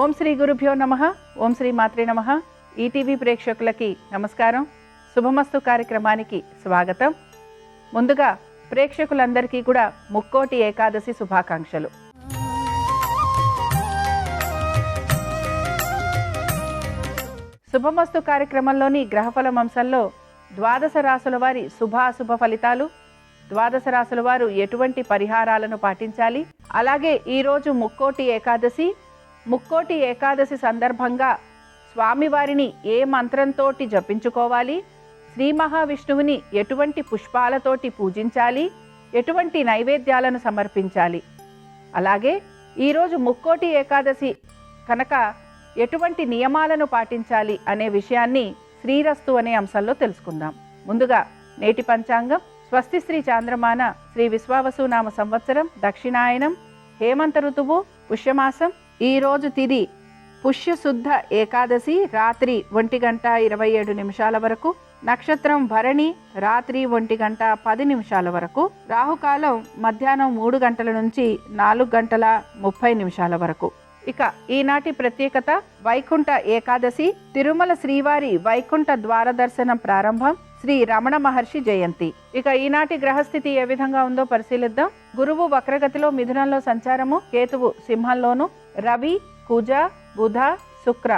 ఓం శ్రీ గురుభ్యో నమః. ఓం శ్రీ మాత్రే నమః. ఈటీవీ ప్రేక్షకులకి నమస్కారం. శుభమస్తు కార్యక్రమానికి స్వాగతం. ముందుగా ప్రేక్షకులందరికీ కూడా ముక్కోటి ఏకాదశి శుభాకాంక్షలు. శుభమస్తు కార్యక్రమంలోని గ్రహఫలం అంశంలో ద్వాదశ రాశుల వారి శుభాశుభ ఫలితాలు, ద్వాదశ రాశుల వారు ఎటువంటి పరిహారాలను పాటించాలి, అలాగే ఈరోజు ముక్కోటి ఏకాదశి సందర్భంగా స్వామివారిని ఏ మంత్రంతో జపించుకోవాలి, శ్రీ మహావిష్ణువుని ఎటువంటి పుష్పాలతోటి పూజించాలి, ఎటువంటి నైవేద్యాలను సమర్పించాలి, అలాగే ఈరోజు ముక్కోటి ఏకాదశి కనుక ఎటువంటి నియమాలను పాటించాలి అనే విషయాన్ని శ్రీరస్తు అనే అంశంలో తెలుసుకుందాం. ముందుగా నేటి పంచాంగం. స్వస్తి శ్రీ చాంద్రమాన శ్రీ విశ్వావసునామ సంవత్సరం దక్షిణాయనం హేమంత ఋతువు పుష్యమాసం. ఈరోజు తిది పుష్యశుద్ధ ఏకాదశి రాత్రి 1:27 వరకు, నక్షత్రం భరణి రాత్రి 1:10 వరకు, రాహుకాలం మధ్యాహ్నం 3 గంటల నుంచి 4:30 వరకు. ఇక ఈనాటి ప్రత్యేకత వైకుంఠ ఏకాదశి, తిరుమల శ్రీవారి వైకుంఠ ద్వార దర్శనం ప్రారంభం, శ్రీ రమణ మహర్షి జయంతి. ఇక ఈనాటి గ్రహస్థితి ఏ విధంగా ఉందో పరిశీలిద్దాం. గురువు వక్రగతిలో మిథునంలో సంచారము, కేతువు సింహంలోను, రవి కుజ బుధ శుక్ర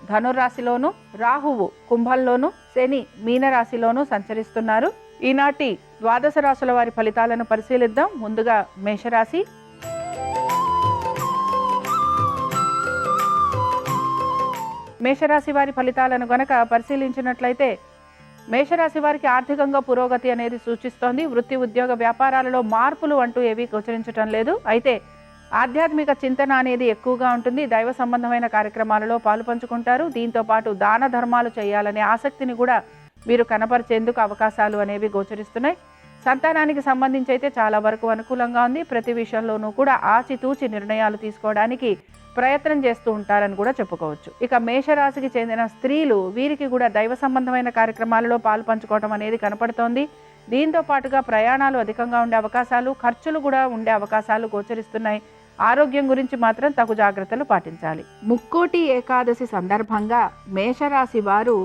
ధనురాశిలోను, రాహువు కుంభంలోను, శని మీనరాశిలోను సంచరిస్తున్నారు. ఈనాటి ద్వాదశ రాశుల వారి ఫలితాలను పరిశీలిద్దాం. ముందుగా మేషరాశి. మేషరాశి వారి ఫలితాలను గనక పరిశీలించినట్లయితే మేషరాశి వారికి ఆర్థికంగా పురోగతి అనేది సూచిస్తోంది. వృత్తి ఉద్యోగ వ్యాపారాలలో మార్పులు అంటూ ఏవీ గోచరించడం లేదు. అయితే ఆధ్యాత్మిక చింతన అనేది ఎక్కువగా ఉంటుంది. దైవ సంబంధమైన కార్యక్రమాలలో పాలు పంచుకుంటారు. దీంతో పాటు దాన ధర్మాలు చేయాలనే ఆసక్తిని కూడా మీరు కనపరిచేందుకు అవకాశాలు అనేవి గోచరిస్తున్నాయి. సంతానానికి సంబంధించి అయితే చాలా వరకు అనుకూలంగా ఉంది. ప్రతి విషయంలోనూ కూడా ఆచితూచి నిర్ణయాలు తీసుకోవడానికి ప్రయత్నం చేస్తూ ఉంటారని కూడా చెప్పుకోవచ్చు. ఇక మేషరాశికి చెందిన స్త్రీలు, వీరికి కూడా దైవ సంబంధమైన కార్యక్రమాలలో పాలు పంచుకోవడం అనేది కనపడుతోంది. దీంతో పాటుగా ప్రయాణాలు అధికంగా ఉండే అవకాశాలు, ఖర్చులు కూడా ఉండే అవకాశాలు గోచరిస్తున్నాయి. ఆరోగ్యం గురించి మాత్రం తగు జాగ్రత్తలు పాటించాలి. ముక్కోటి ఏకాదశి సందర్భంగా మేషరాశి వారు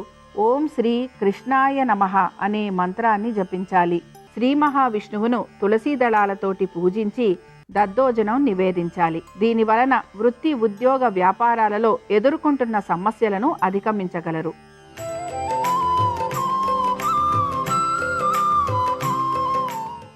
ఓం శ్రీ కృష్ణాయ నమః అనే మంత్రాన్ని జపించాలి. శ్రీ మహావిష్ణువును తులసీ దళాలతోటి పూజించి దద్దోజనం నివేదించాలి. దీని వలన వృత్తి ఉద్యోగ వ్యాపారాలలో ఎదుర్కొంటున్న సమస్యలను అధిగమించగలరు.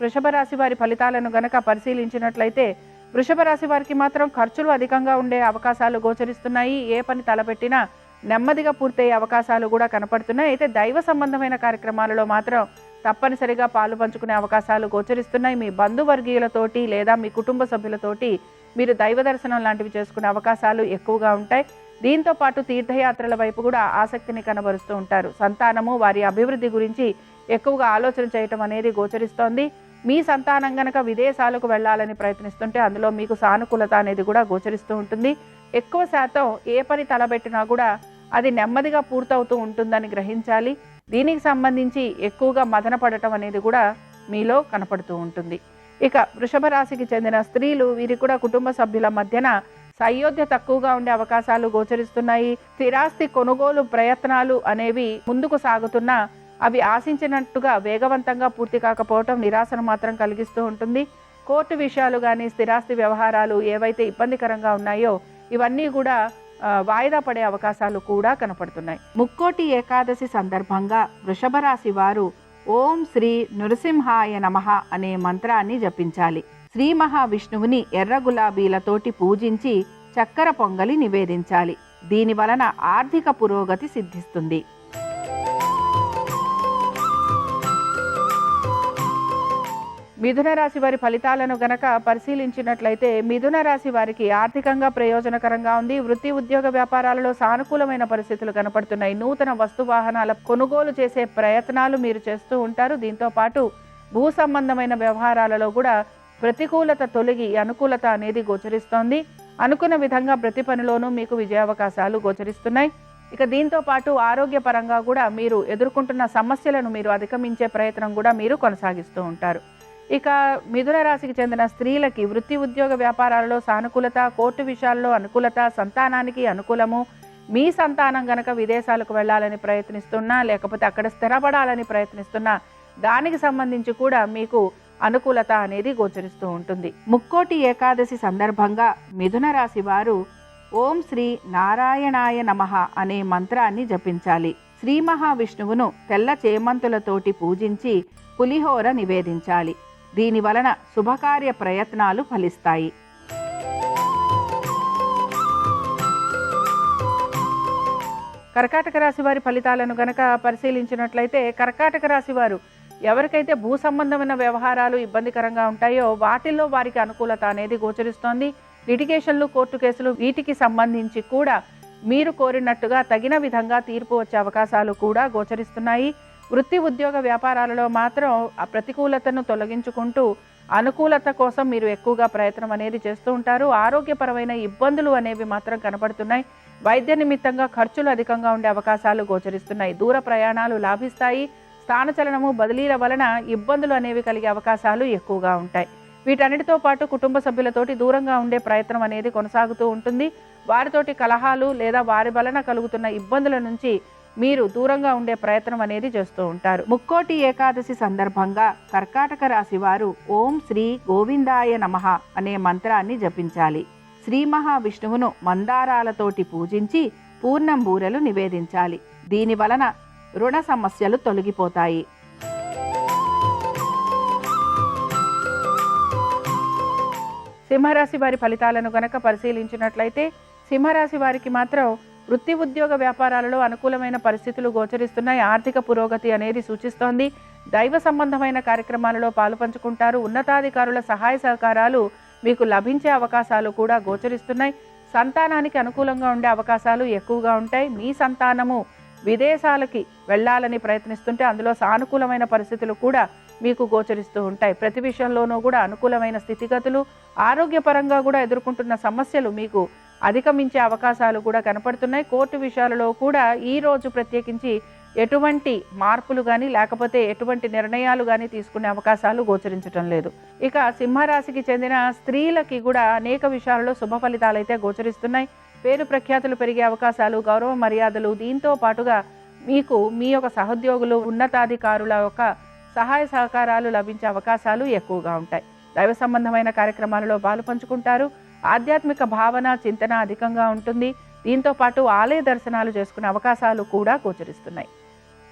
వృషభ రాశి వారి ఫలితాలను గనక పరిశీలించినట్లయితే వృషభ రాశి వారికి మాత్రం ఖర్చులు అధికంగా ఉండే అవకాశాలు గోచరిస్తున్నాయి. ఏ పని తలపెట్టినా నెమ్మదిగా పూర్తయ్యే అవకాశాలు కూడా కనపడుతున్నాయి. అయితే దైవ సంబంధమైన కార్యక్రమాలలో మాత్రం తప్పనిసరిగా పాలు పంచుకునే అవకాశాలు గోచరిస్తున్నాయి. మీ బంధువర్గీయులతోటి లేదా మీ కుటుంబ సభ్యులతోటి మీరు దైవ దర్శనం లాంటివి చేసుకునే అవకాశాలు ఎక్కువగా ఉంటాయి. దీంతో పాటు తీర్థయాత్రల వైపు కూడా ఆసక్తిని కనబరుస్తూ ఉంటారు. సంతానము, వారి అభివృద్ధి గురించి ఎక్కువగా ఆలోచన చేయటం అనేది గోచరిస్తోంది. మీ సంతానం గనక విదేశాలకు వెళ్ళాలని ప్రయత్నిస్తుంటే అందులో మీకు సానుకూలత అనేది కూడా గోచరిస్తూ ఉంటుంది. ఎక్కువ శాతం ఏ పని తలబెట్టినా కూడా అది నెమ్మదిగా పూర్తవుతూ ఉంటుందని గ్రహించాలి. దీనికి సంబంధించి ఎక్కువగా మదన పడటం అనేది కూడా మీలో కనపడుతూ ఉంటుంది. ఇక వృషభ రాశికి చెందిన స్త్రీలు, వీరికి కూడా కుటుంబ సభ్యుల మధ్యన సయోధ్య తక్కువగా ఉండే అవకాశాలు గోచరిస్తున్నాయి. స్థిరాస్తి కొనుగోలు ప్రయత్నాలు అనేవి ముందుకు సాగుతున్నా అవి ఆశించినట్టుగా వేగవంతంగా పూర్తి కాకపోవటం నిరాశను మాత్రం కలిగిస్తూ ఉంటుంది. కోర్టు విషయాలు కానీ స్థిరాస్తి వ్యవహారాలు ఏవైతే ఇబ్బందికరంగా ఉన్నాయో ఇవన్నీ కూడా వాయిదా పడే అవకాశాలు కూడా కనపడుతున్నాయి. ముక్కోటి ఏకాదశి సందర్భంగా వృషభ రాశి వారు ఓం శ్రీ నృసింహాయ నమః అనే మంత్రాన్ని జపించాలి. శ్రీ మహావిష్ణువుని ఎర్ర గులాబీలతోటి పూజించి చక్కెర పొంగలి నివేదించాలి. దీని వలన ఆర్థిక పురోగతి సిద్ధిస్తుంది. మిథున రాశి వారి ఫలితాలను గనక పరిశీలించినట్లయితే మిథున రాశి వారికి ఆర్థికంగా ప్రయోజనకరంగా ఉంది. వృత్తి ఉద్యోగ వ్యాపారాలలో సానుకూలమైన పరిస్థితులు కనపడుతున్నాయి. నూతన వస్తు వాహనాల కొనుగోలు చేసే ప్రయత్నాలు మీరు చేస్తూ ఉంటారు. దీంతో పాటు భూ సంబంధమైన వ్యవహారాలలో కూడా ప్రతికూలత తొలగి అనుకూలత అనేది గోచరిస్తోంది. అనుకున్న విధంగా ప్రతి పనిలోనూ మీకు విజయావకాశాలు గోచరిస్తున్నాయి. ఇక దీంతో పాటు ఆరోగ్యపరంగా కూడా మీరు ఎదుర్కొంటున్న సమస్యలను మీరు అధిగమించే ప్రయత్నం కూడా మీరు కొనసాగిస్తూ ఉంటారు. ఇక మిథున రాశికి చెందిన స్త్రీలకి వృత్తి ఉద్యోగ వ్యాపారాలలో సానుకూలత, కోర్టు విషయాల్లో అనుకూలత, సంతానానికి అనుకూలము. మీ సంతానం గనక విదేశాలకు వెళ్ళాలని ప్రయత్నిస్తున్నా, లేకపోతే అక్కడ స్థిరపడాలని ప్రయత్నిస్తున్నా, దానికి సంబంధించి కూడా మీకు అనుకూలత అనేది గోచరిస్తూ ఉంటుంది. ముక్కోటి ఏకాదశి సందర్భంగా మిథున రాశి వారు ఓం శ్రీ నారాయణాయ నమః అనే మంత్రాన్ని జపించాలి. శ్రీ మహావిష్ణువును తెల్ల చేమంతులతోటి పూజించి పులిహోర నివేదించాలి. దీని వలన శుభకార్య ప్రయత్నాలు ఫలిస్తాయి. కర్కాటక రాశి వారి ఫలితాలను గనక పరిశీలించినట్లయితే, కర్కాటక రాశి వారు ఎవరికైతే భూ సంబంధమైన వ్యవహారాలు ఇబ్బందికరంగా ఉంటాయో వాటిల్లో వారికి అనుకూలత అనేది గోచరిస్తోంది. లిటిగేషన్లు, కోర్టు కేసులు వీటికి సంబంధించి కూడా మీరు కోరినట్టుగా తగిన విధంగా తీర్పు వచ్చే అవకాశాలు కూడా గోచరిస్తున్నాయి. వృత్తి ఉద్యోగ వ్యాపారాలలో మాత్రం ఆ ప్రతికూలతను తొలగించుకుంటూ అనుకూలత కోసం మీరు ఎక్కువగా ప్రయత్నం అనేది చేస్తూ ఉంటారు. ఆరోగ్యపరమైన ఇబ్బందులు అనేవి మాత్రం కనపడుతున్నాయి. వైద్య నిమిత్తంగా ఖర్చులు అధికంగా ఉండే అవకాశాలు గోచరిస్తున్నాయి. దూర ప్రయాణాలు లాభిస్తాయి. స్థానచలనము, బదిలీల వలన ఇబ్బందులు అనేవి కలిగే అవకాశాలు ఎక్కువగా ఉంటాయి. వీటన్నిటితో పాటు కుటుంబ సభ్యులతోటి దూరంగా ఉండే ప్రయత్నం అనేది కొనసాగుతూ ఉంటుంది. వారితోటి కలహాలు లేదా వారి వలన కలుగుతున్న ఇబ్బందుల నుంచి మీరు దూరంగా ఉండే ప్రయత్నం అనేది చేస్తూ ఉంటారు. ముక్కోటి ఏకాదశి సందర్భంగా కర్కాటక రాశి వారు ఓం శ్రీ గోవిందాయ నమః అనే మంత్రాన్ని జపించాలి. శ్రీ మహావిష్ణువును మందారాలతోటి పూజించి పూర్ణం బూరెలు నివేదించాలి. దీని వలన రుణ సమస్యలు తొలగిపోతాయి. సింహరాశి వారి ఫలితాలను గనక పరిశీలించినట్లయితే, సింహరాశి వారికి మాత్రం వృత్తి ఉద్యోగ వ్యాపారాలలో అనుకూలమైన పరిస్థితులు గోచరిస్తున్నాయి. ఆర్థిక పురోగతి అనేది సూచిస్తోంది. దైవ సంబంధమైన కార్యక్రమాలలో పాలు పంచుకుంటారు. ఉన్నతాధికారుల సహాయ సహకారాలు మీకు లభించే అవకాశాలు కూడా గోచరిస్తున్నాయి. సంతానానికి అనుకూలంగా ఉండే అవకాశాలు ఎక్కువగా ఉంటాయి. మీ సంతానము విదేశాలకి వెళ్ళాలని ప్రయత్నిస్తుంటే అందులో సానుకూలమైన పరిస్థితులు కూడా మీకు గోచరిస్తూ ఉంటాయి. ప్రతి విషయంలోనూ కూడా అనుకూలమైన స్థితిగతులు, ఆరోగ్యపరంగా కూడా ఎదుర్కొంటున్న సమస్యలు మీకు అధిగమించే అవకాశాలు కూడా కనపడుతున్నాయి. కోర్టు విషయాలలో కూడా ఈ రోజు ప్రత్యేకించి ఎటువంటి మార్పులు కానీ లేకపోతే ఎటువంటి నిర్ణయాలు కానీ తీసుకునే అవకాశాలు గోచరించటం లేదు. ఇక సింహరాశికి చెందిన స్త్రీలకి కూడా అనేక విషయాలలో శుభ ఫలితాలు అయితే గోచరిస్తున్నాయి. పేరు ప్రఖ్యాతులు పెరిగే అవకాశాలు, గౌరవ మర్యాదలు, దీంతో పాటుగా మీకు మీ యొక్క సహోద్యోగులు, ఉన్నతాధికారుల యొక్క సహాయ సహకారాలు లభించే అవకాశాలు ఎక్కువగా ఉంటాయి. దైవ సంబంధమైన కార్యక్రమాలలో పాలు పంచుకుంటారు. ఆధ్యాత్మిక భావన, చింతన అధికంగా ఉంటుంది. దీంతో పాటు ఆలయ దర్శనాలు చేసుకునే అవకాశాలు కూడా గోచరిస్తున్నాయి.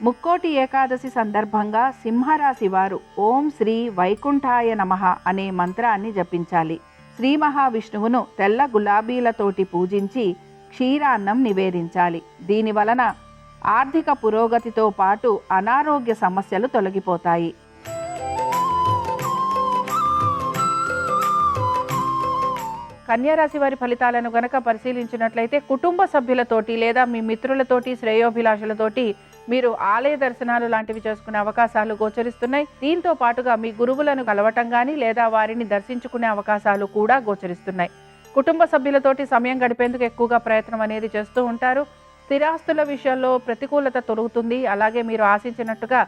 ముక్కోటి ఏకాదశి సందర్భంగా సింహరాశి వారు ఓం శ్రీ వైకుంఠాయ నమః అనే మంత్రాన్ని జపించాలి. శ్రీ మహావిష్ణువును తెల్ల గులాబీలతోటి పూజించి క్షీరాన్నం నివేదించాలి. దీని వలన ఆర్థిక పురోగతితో పాటు అనారోగ్య సమస్యలు తొలగిపోతాయి. కన్యారాశి వారి ఫలితాలను గనక పరిశీలించినట్లయితే, కుటుంబ సభ్యులతోటి లేదా మీ మిత్రులతోటి, శ్రేయోభిలాషులతోటి మీరు ఆలయ దర్శనాలు లాంటివి చేసుకునే అవకాశాలు గోచరిస్తున్నాయి. దీంతో పాటుగా మీ గురువులను కలవటం కానీ లేదా వారిని దర్శించుకునే అవకాశాలు కూడా గోచరిస్తున్నాయి. కుటుంబ సభ్యులతోటి సమయం గడిపేందుకు ఎక్కువగా ప్రయత్నం అనేది చేస్తూ ఉంటారు. స్థిరాస్తుల విషయంలో ప్రతికూలత తొలగుతుంది. అలాగే మీరు ఆశించినట్టుగా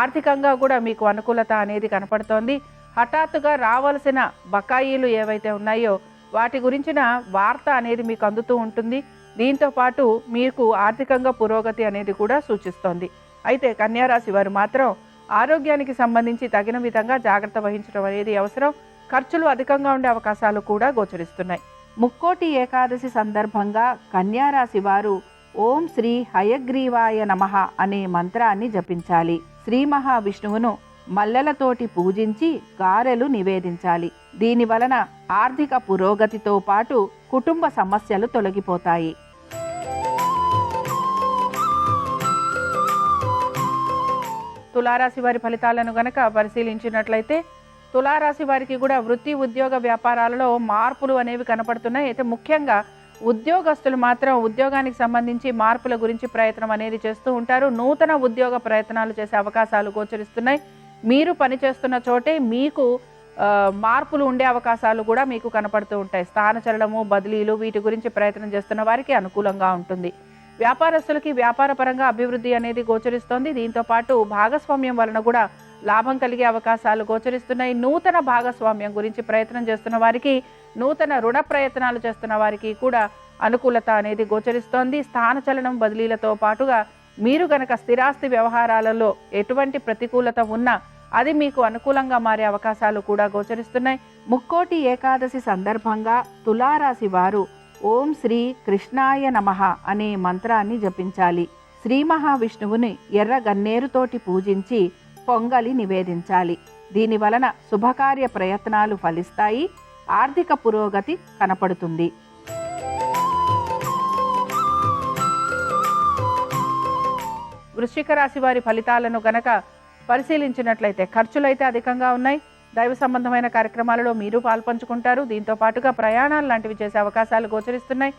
ఆర్థికంగా కూడా మీకు అనుకూలత అనేది కనపడుతోంది. హఠాత్తుగా రావాల్సిన బకాయిలు ఏవైతే ఉన్నాయో వాటి గురించిన వార్త అనేది మీకు అందుతూ ఉంటుంది. దీంతో పాటు మీకు ఆర్థికంగా పురోగతి అనేది కూడా సూచిస్తోంది. అయితే కన్యారాశి వారు మాత్రం ఆరోగ్యానికి సంబంధించి తగిన విధంగా జాగ్రత్త వహించడం అనేది అవసరం. ఖర్చులు అధికంగా ఉండే అవకాశాలు కూడా గోచరిస్తున్నాయి. ముక్కోటి ఏకాదశి సందర్భంగా కన్యారాశి వారు ఓం శ్రీ హయగ్రీవాయ నమః అనే మంత్రాన్ని జపించాలి. శ్రీ మహావిష్ణువును మల్లెలతోటి పూజించి గారెలు నివేదించాలి. దీని వలన ఆర్థిక పురోగతితో పాటు కుటుంబ సమస్యలు తొలగిపోతాయి. తులారాశి వారి ఫలితాలను గనక పరిశీలించినట్లయితే, తులారాశి వారికి కూడా వృత్తి ఉద్యోగ వ్యాపారాలలో మార్పులు అనేవి కనపడుతున్నాయి. అయితే ముఖ్యంగా ఉద్యోగస్తులు మాత్రం ఉద్యోగానికి సంబంధించి మార్పుల గురించి ప్రయత్నం అనేది చేస్తూ ఉంటారు. నూతన ఉద్యోగ ప్రయత్నాలు చేసే అవకాశాలు గోచరిస్తున్నాయి. మీరు పనిచేస్తున్న చోటే మీకు మార్పులు ఉండే అవకాశాలు కూడా మీకు కనపడుతూ ఉంటాయి. స్థానచలనము, బదిలీలు వీటి గురించి ప్రయత్నం చేస్తున్న వారికి అనుకూలంగా ఉంటుంది. వ్యాపారస్తులకి వ్యాపారపరంగా అభివృద్ధి అనేది గోచరిస్తోంది. దీంతో పాటు భాగస్వామ్యం వలన కూడా లాభం కలిగే అవకాశాలు గోచరిస్తున్నాయి. నూతన భాగస్వామ్యం గురించి ప్రయత్నం చేస్తున్న వారికి, నూతన రుణ ప్రయత్నాలు చేస్తున్న వారికి కూడా అనుకూలత అనేది గోచరిస్తోంది. స్థానచలనం బదిలీలతో పాటుగా మీరు గనక స్థిరాస్తి వ్యవహారాలలో ఎటువంటి ప్రతికూలత ఉన్నా అది మీకు అనుకూలంగా మారే అవకాశాలు కూడా గోచరిస్తున్నాయి. ముక్కోటి ఏకాదశి సందర్భంగా తులారాశి వారు ఓం శ్రీ కృష్ణాయ నమః అనే మంత్రాన్ని జపించాలి. శ్రీ మహావిష్ణువుని ఎర్ర గన్నేరుతోటి పూజించి పొంగలి నివేదించాలి. దీని వలన శుభకార్య ప్రయత్నాలు ఫలిస్తాయి, ఆర్థిక పురోగతి కనపడుతుంది. వృశ్చిక రాశి వారి ఫలితాలను గనక పరిశీలించినట్లయితే ఖర్చులైతే అధికంగా ఉన్నాయి. దైవ సంబంధమైన కార్యక్రమాలలో మీరు పాల్పంచుకుంటారు. దీంతో పాటుగా ప్రయాణాలు లాంటివి చేసే అవకాశాలు గోచరిస్తున్నాయి.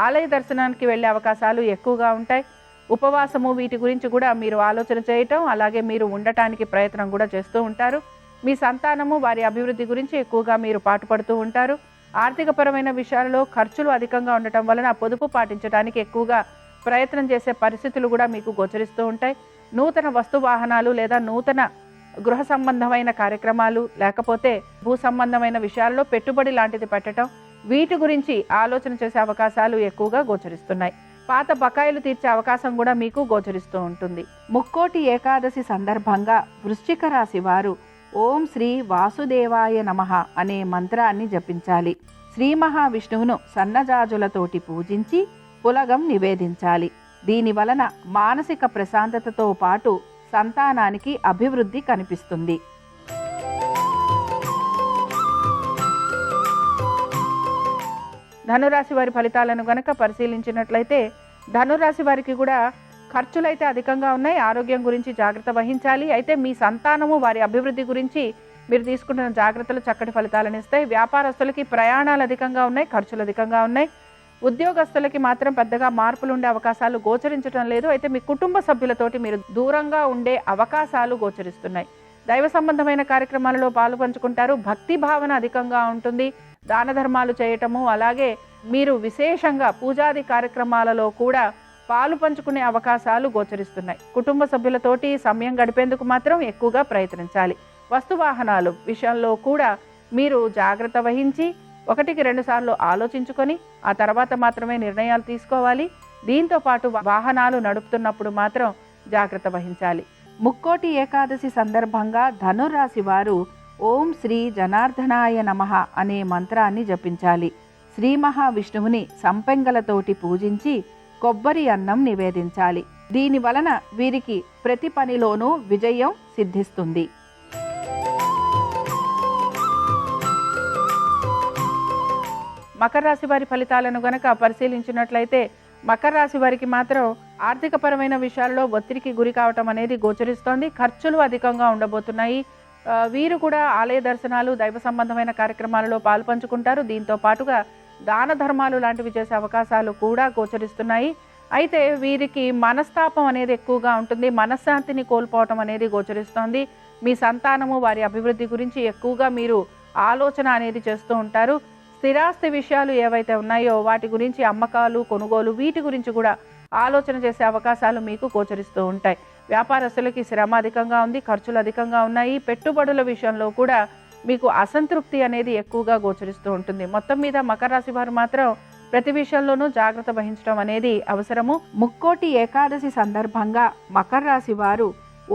ఆలయ దర్శనానికి వెళ్ళే అవకాశాలు ఎక్కువగా ఉంటాయి. ఉపవాసము వీటి గురించి కూడా మీరు ఆలోచన చేయటం, అలాగే మీరు ఉండటానికి ప్రయత్నం కూడా చేస్తూ ఉంటారు. మీ సంతానము వారి అభివృద్ధి గురించి ఎక్కువగా మీరు పాటుపడుతూ ఉంటారు. ఆర్థికపరమైన విషయాలలో ఖర్చులు అధికంగా ఉండటం వలన పొదుపు పాటించడానికి ఎక్కువగా ప్రయత్నం చేసే పరిస్థితులు కూడా మీకు గోచరిస్తూ ఉంటాయి. నూతన వస్తు వాహనాలు లేదా నూతన గృహ సంబంధమైన కార్యక్రమాలు, లేకపోతే భూ సంబంధమైన విషయాల్లో పెట్టుబడి లాంటిది పెట్టడం, వీటి గురించి ఆలోచన చేసే అవకాశాలు ఎక్కువగా గోచరిస్తున్నాయి. పాత బకాయిలు తీర్చే అవకాశం కూడా మీకు గోచరిస్తూ ఉంటుంది. ముక్కోటి ఏకాదశి సందర్భంగా వృశ్చిక రాశి వారు ఓం శ్రీ వాసుదేవాయ నమః అనే మంత్రాన్ని జపించాలి. శ్రీ మహావిష్ణువును సన్నజాజులతోటి పూజించి పులగం నివేదించాలి. దీని వలన మానసిక ప్రశాంతతతో పాటు సంతానానికి అభివృద్ధి కనిపిస్తుంది. ధనురాశి వారి ఫలితాలను గనక పరిశీలించినట్లయితే ధనురాశి వారికి కూడా ఖర్చులైతే అధికంగా ఉన్నాయి. ఆరోగ్యం గురించి జాగ్రత్త వహించాలి. అయితే మీ సంతానము వారి అభివృద్ధి గురించి మీరు తీసుకుంటున్న జాగ్రత్తలు చక్కటి ఫలితాలను ఇస్తాయి. వ్యాపారస్తులకి ప్రయాణాలు అధికంగా ఉన్నాయి, ఖర్చులు అధికంగా ఉన్నాయి. ఉద్యోగస్తులకి మాత్రం పెద్దగా మార్పులు ఉండే అవకాశాలు గోచరించడం లేదు. అయితే మీ కుటుంబ సభ్యులతోటి మీరు దూరంగా ఉండే అవకాశాలు గోచరిస్తున్నాయి. దైవ సంబంధమైన కార్యక్రమాలలో పాలుపంచుకుంటారు. భక్తి భావన అధికంగా ఉంటుంది. దాన ధర్మాలు చేయటము, అలాగే మీరు విశేషంగా పూజాది కార్యక్రమాలలో కూడా పాలు పంచుకునే అవకాశాలు గోచరిస్తున్నాయి. కుటుంబ సభ్యులతోటి సమయం గడిపేందుకు మాత్రం ఎక్కువగా ప్రయత్నించాలి. వస్తువాహనాలు విషయంలో కూడా మీరు జాగ్రత్త వహించి 1-2 సార్లు ఆలోచించుకొని ఆ తర్వాత మాత్రమే నిర్ణయాలు తీసుకోవాలి. దీంతో పాటు వాహనాలు నడుపుతున్నప్పుడు మాత్రం జాగ్రత్త వహించాలి. ముక్కోటి ఏకాదశి సందర్భంగా ధనురాశి వారు ఓం శ్రీ జనార్దనాయ నమః అనే మంత్రాన్ని జపించాలి. శ్రీ మహావిష్ణువుని సంపెంగలతోటి పూజించి కొబ్బరి అన్నం నివేదించాలి. దీని వలన వీరికి ప్రతి పనిలోనూ విజయం సిద్ధిస్తుంది. మకర రాశి వారి ఫలితాలను గనక పరిశీలించినట్లయితే మకర రాశి వారికి మాత్రం ఆర్థికపరమైన విషయాల్లో ఒత్తిడికి గురి కావటం అనేది గోచరిస్తోంది. ఖర్చులు అధికంగా ఉండబోతున్నాయి. వీరు కూడా ఆలయ దర్శనాలు, దైవ సంబంధమైన కార్యక్రమాలలో పాల్పంచుకుంటారు. దీంతో పాటుగా దాన ధర్మాలు లాంటివి చేసే అవకాశాలు కూడా గోచరిస్తున్నాయి. అయితే వీరికి మనస్తాపం అనేది ఎక్కువగా ఉంటుంది. మనశ్శాంతిని కోల్పోవటం అనేది గోచరిస్తోంది. మీ సంతానము వారి అభివృద్ధి గురించి ఎక్కువగా మీరు ఆలోచన అనేది చేస్తూ ఉంటారు. స్థిరాస్తి విషయాలు ఏవైతే ఉన్నాయో వాటి గురించి అమ్మకాలు, కొనుగోలు వీటి గురించి కూడా ఆలోచన చేసే అవకాశాలు మీకు గోచరిస్తూ ఉంటాయి. వ్యాపారస్తులకి శ్రమ అధికంగా ఉంది, ఖర్చులు అధికంగా ఉన్నాయి. పెట్టుబడుల విషయంలో కూడా మీకు అసంతృప్తి అనేది ఎక్కువగా గోచరిస్తూ ఉంటుంది. మొత్తం మీద మకర రాశి వారు మాత్రం ప్రతి విషయంలోనూ జాగ్రత్త వహించడం అనేది అవసరము. ముక్కోటి ఏకాదశి సందర్భంగా మకర రాశి వారు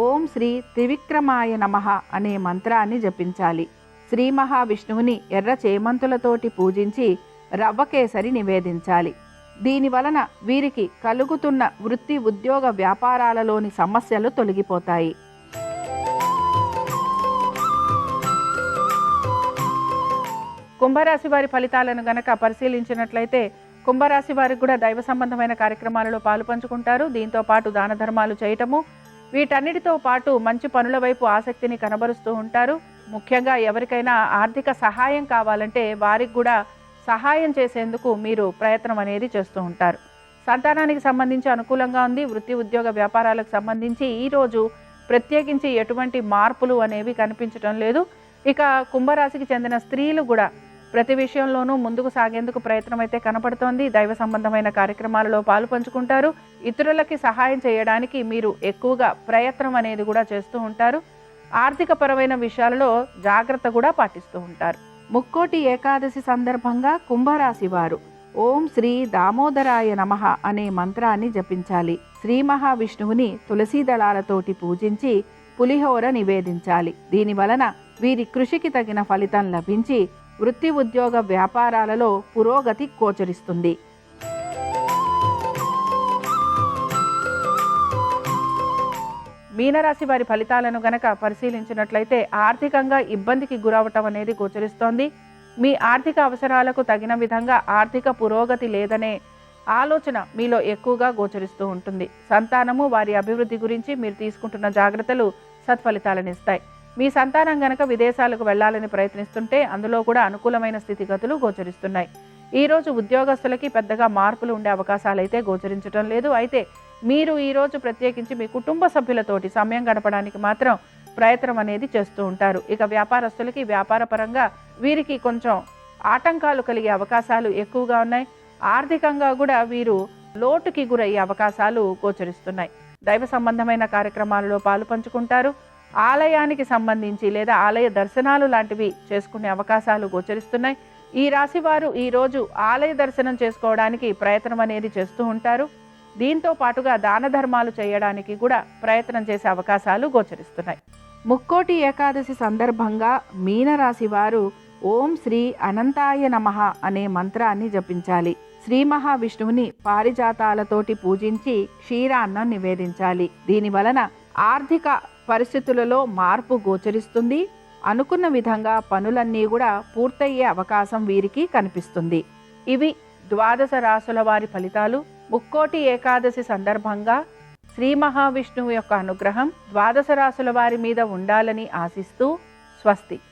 ఓం శ్రీ త్రివిక్రమాయ నమః అనే మంత్రాన్ని జపించాలి. శ్రీ మహావిష్ణువుని ఎర్ర చేమంతులతోటి పూజించి రవ్వకేసరి నివేదించాలి. దీని వలన వీరికి కలుగుతున్న వృత్తి, ఉద్యోగ, వ్యాపారాలలోని సమస్యలు తొలగిపోతాయి. కుంభరాశి వారి ఫలితాలను గనక పరిశీలించినట్లయితే కుంభరాశి వారికి కూడా దైవ సంబంధమైన కార్యక్రమాలలో పాలు పంచుకుంటారు. దీంతో పాటు దాన ధర్మాలు చేయటము, వీటన్నిటితో పాటు మంచి పనుల వైపు ఆసక్తిని కనబరుస్తూ ఉంటారు. ముఖ్యంగా ఎవరికైనా ఆర్థిక సహాయం కావాలంటే వారికి కూడా సహాయం చేసేందుకు మీరు ప్రయత్నం అనేది చేస్తూ ఉంటారు. సంతానానికి సంబంధించి అనుకూలంగా ఉంది. వృత్తి, ఉద్యోగ, వ్యాపారాలకు సంబంధించి ఈరోజు ప్రత్యేకించి ఎటువంటి మార్పులు అనేవి కనిపించడం లేదు. ఇక కుంభరాశికి చెందిన స్త్రీలు కూడా ప్రతి విషయంలోనూ ముందుకు సాగేందుకు ప్రయత్నం అయితే కనపడుతోంది. దైవ సంబంధమైన కార్యక్రమాలలో పాలు పంచుకుంటారు. ఇతరులకి సహాయం చేయడానికి మీరు ఎక్కువగా ప్రయత్నం అనేది కూడా చేస్తూ ఉంటారు. ఆర్థిక పరమైన విషయాలలో జాగ్రత్త కూడా పాటిస్తూ ఉంటారు. ముక్కోటి ఏకాదశి సందర్భంగా కుంభరాశి వారు ఓం శ్రీ దామోదరాయ నమః అనే మంత్రాన్ని జపించాలి. శ్రీ మహావిష్ణువుని తులసీ దళాలతోటి పూజించి పులిహోర నివేదించాలి. దీని వలన వీరి కృషికి తగిన ఫలితం లభించి వృత్తి ఉద్యోగ వ్యాపారాలలో పురోగతి గోచరిస్తుంది. మీనరాశి వారి ఫలితాలను గనక పరిశీలించినట్లయితే ఆర్థికంగా ఇబ్బందికి గురవటం అనేది గోచరిస్తోంది. మీ ఆర్థిక అవసరాలకు తగిన విధంగా ఆర్థిక పురోగతి లేదనే ఆలోచన మీలో ఎక్కువగా గోచరిస్తూ ఉంటుంది. సంతానము వారి అభివృద్ధి గురించి మీరు తీసుకుంటున్న జాగ్రత్తలు సత్ఫలితాలను ఇస్తాయి. మీ సంతానం గనక విదేశాలకు వెళ్లాలని ప్రయత్నిస్తుంటే అందులో కూడా అనుకూలమైన స్థితిగతులు గోచరిస్తున్నాయి. ఈరోజు ఉద్యోగస్తులకి పెద్దగా మార్పులు ఉండే అవకాశాలు అయితే గోచరించడం లేదు. అయితే మీరు ఈరోజు ప్రత్యేకించి మీ కుటుంబ సభ్యులతోటి సమయం గడపడానికి మాత్రం ప్రయత్నం అనేది చేస్తూ ఉంటారు. ఇక వ్యాపారస్తులకి వ్యాపార పరంగా వీరికి కొంచెం ఆటంకాలు కలిగే అవకాశాలు ఎక్కువగా ఉన్నాయి. ఆర్థికంగా కూడా వీరు లోటుకి గురయ్యే అవకాశాలు గోచరిస్తున్నాయి. దైవ సంబంధమైన కార్యక్రమాలలో పాలు పంచుకుంటారు. ఆలయానికి సంబంధించి లేదా ఆలయ దర్శనాలు లాంటివి చేసుకునే అవకాశాలు గోచరిస్తున్నాయి. ఈ రాశి వారు ఈరోజు ఆలయ దర్శనం చేసుకోవడానికి ప్రయత్నం అనేది చేస్తూ ఉంటారు. దీంతో పాటుగా దాన ధర్మాలు చేయడానికి కూడా ప్రయత్నం చేసే అవకాశాలు గోచరిస్తున్నాయి. ముక్కోటి ఏకాదశి సందర్భంగా మీనరాశి వారు ఓం శ్రీ అనంతాయ నమః అనే మంత్రాన్ని జపించాలి. శ్రీ మహావిష్ణువుని పారిజాతాలతోటి పూజించి క్షీరాన్నం నివేదించాలి. దీని వలన ఆర్థిక పరిస్థితులలో మార్పు గోచరిస్తుంది. అనుకున్న విధంగా పనులన్నీ కూడా పూర్తయ్యే అవకాశం వీరికి కనిపిస్తుంది. ఇవి ద్వాదశ రాశుల వారి ఫలితాలు. ముక్కోటి ఏకాదశి సందర్భంగా శ్రీ మహావిష్ణువు యొక్క అనుగ్రహం ద్వాదశ రాశుల వారి మీద ఉండాలని ఆశిస్తూ స్వస్తి.